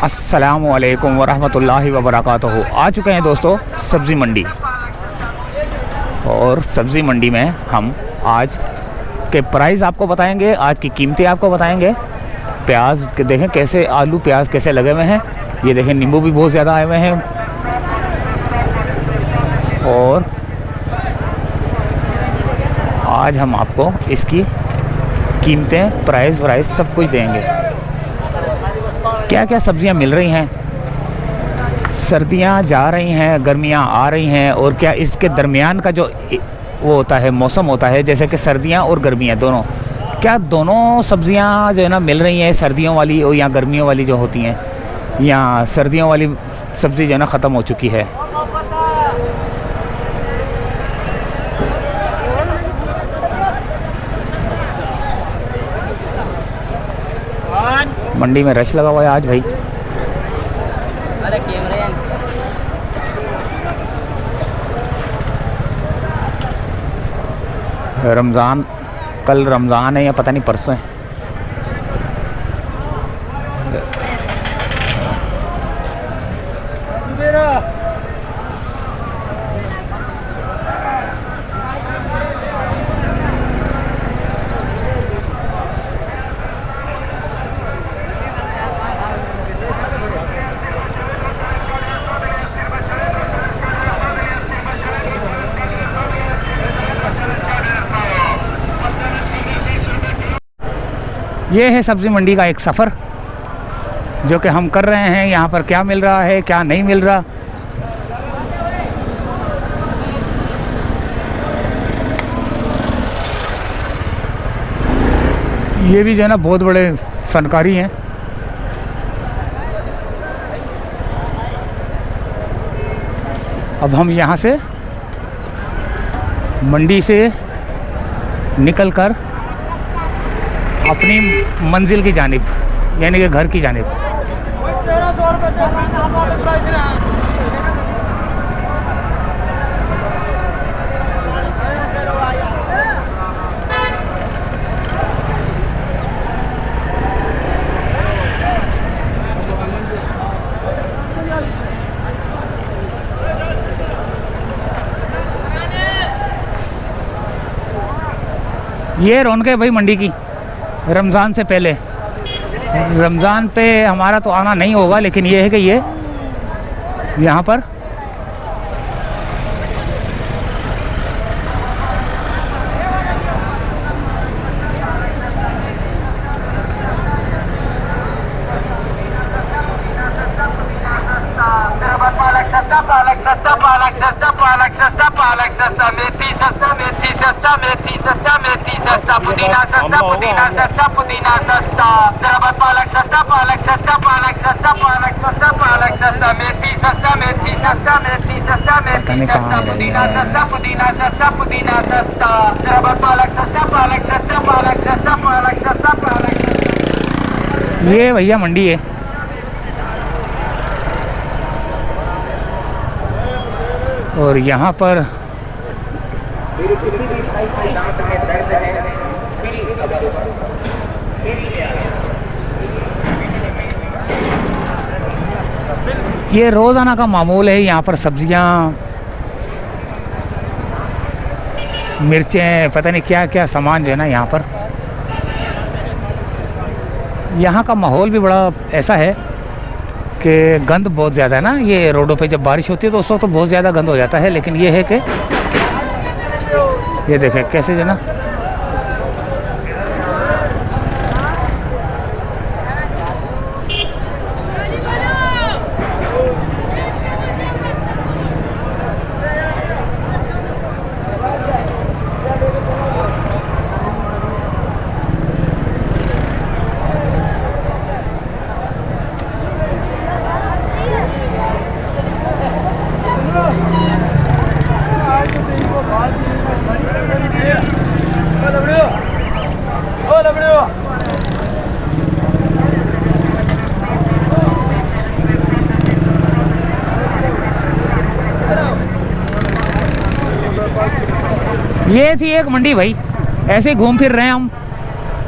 अस्सलामुअलैकुम वरहमतुल्लाहि वबरकातुहू। आ चुके हैं दोस्तों सब्ज़ी मंडी, और सब्ज़ी मंडी में हम आज के प्राइस आपको बताएंगे, आज की कीमतें आपको बताएंगे। प्याज के देखें कैसे, आलू प्याज कैसे लगे हुए हैं, ये देखें नींबू भी बहुत ज़्यादा आए हुए हैं। और आज हम आपको इसकी कीमतें, प्राइस सब कुछ देंगे। क्या क्या सब्ज़ियां मिल रही हैं, सर्दियां जा रही हैं, गर्मियां आ रही हैं, और क्या इसके दरमियान का जो वो होता है, मौसम होता है, जैसे कि सर्दियां और गर्मियां दोनों, क्या दोनों सब्ज़ियां जो है ना मिल रही हैं, सर्दियों वाली और या गर्मियों वाली जो होती हैं, या सर्दियों वाली सब्ज़ी जो है ना ख़त्म हो चुकी है। मंडी में रश लगा हुआ है आज भाई। रमज़ान, कल रमज़ान है या पता नहीं परसों है। ये है सब्ज़ी मंडी का एक सफ़र जो कि हम कर रहे हैं। यहाँ पर क्या मिल रहा है, क्या नहीं मिल रहा। ये भी जो है ना बहुत बड़े फनकारी हैं। अब हम यहाँ से मंडी से निकलकर अपनी मंजिल की जानिब, यानी कि घर की जानिब। ये रौनक है भाई मंडी की। रमज़ान से पहले, रमज़ान पे हमारा तो आना नहीं होगा, लेकिन ये है कि ये यहाँ पर मेथी सस्ता, मेथी सस्ता, मेथी सस्ता, मेथी सस्ता, पुदीना सस्ता, पुदीना सस्ता, पुदीना सस्ता, पालक सस्ता, पालक सस्ता, पालक सस्ता, पालक सस्ता, पालक सस्ता, मेथी सस्ता, मेथी सस्ता, मेथी सस्ता, मेथी सस्ता, पुदीना सस्ता, पुदीना सस्ता, पुदीना सस्ता, पालक सस्ता, पालक सस्ता, पालक सस्ता, पालक सस्ता, पालक। ये भैया मंडी है। और यहाँ पर ये रोज़ाना का मामूल है। यहाँ पर सब्जियाँ, मिर्चें, पता नहीं क्या क्या सामान जो है ना यहाँ पर। यहाँ का माहौल भी बड़ा ऐसा है कि गंद बहुत ज़्यादा है ना। ये रोडों पे जब बारिश होती है तो उस वक्त तो बहुत ज़्यादा गंद हो जाता है, लेकिन ये है कि ये देखें कैसे जो ना ये थी एक मंडी भाई। ऐसे ही घूम फिर रहे हैं हम।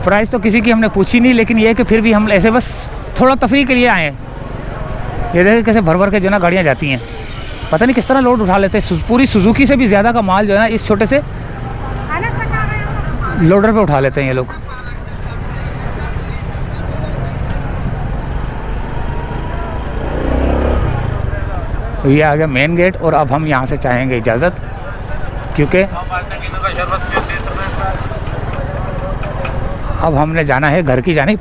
प्राइस तो किसी की हमने पूछी नहीं, लेकिन ये है कि फिर भी हम ऐसे बस थोड़ा तफरीह के लिए आए हैं। ये देखिए कैसे भर भर के जो है ना गाड़ियाँ जाती हैं, पता नहीं किस तरह लोड उठा लेते हैं। पूरी सुजुकी से भी ज़्यादा का माल जो है ना इस छोटे से लोडर पे उठा लेते हैं ये लोग। ये आ गया मेन गेट और अब हम यहाँ से चाहेंगे इजाज़त, क्योंकि अब हमने जाना है घर की जानिब।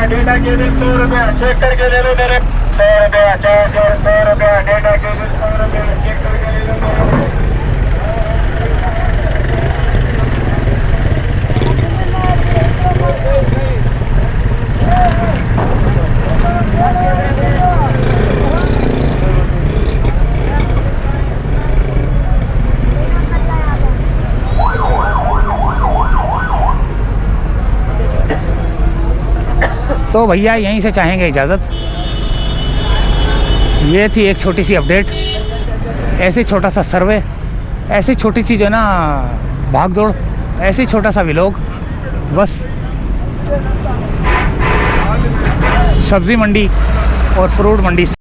डेटा के लिए 100 रुपया चेक करके ले लो मेरे, 100 रुपया चार्जर, 100 रुपया डेटा के लिए 100 रुपया चेक करके ले लो मेरे। तो भैया यहीं से चाहेंगे इजाज़त। ये थी एक छोटी सी अपडेट, ऐसे छोटा सा सर्वे, ऐसी छोटी सी जो है ना भाग दौड़, ऐसे छोटा सा व्लॉग, बस सब्ज़ी मंडी और फ्रूट मंडी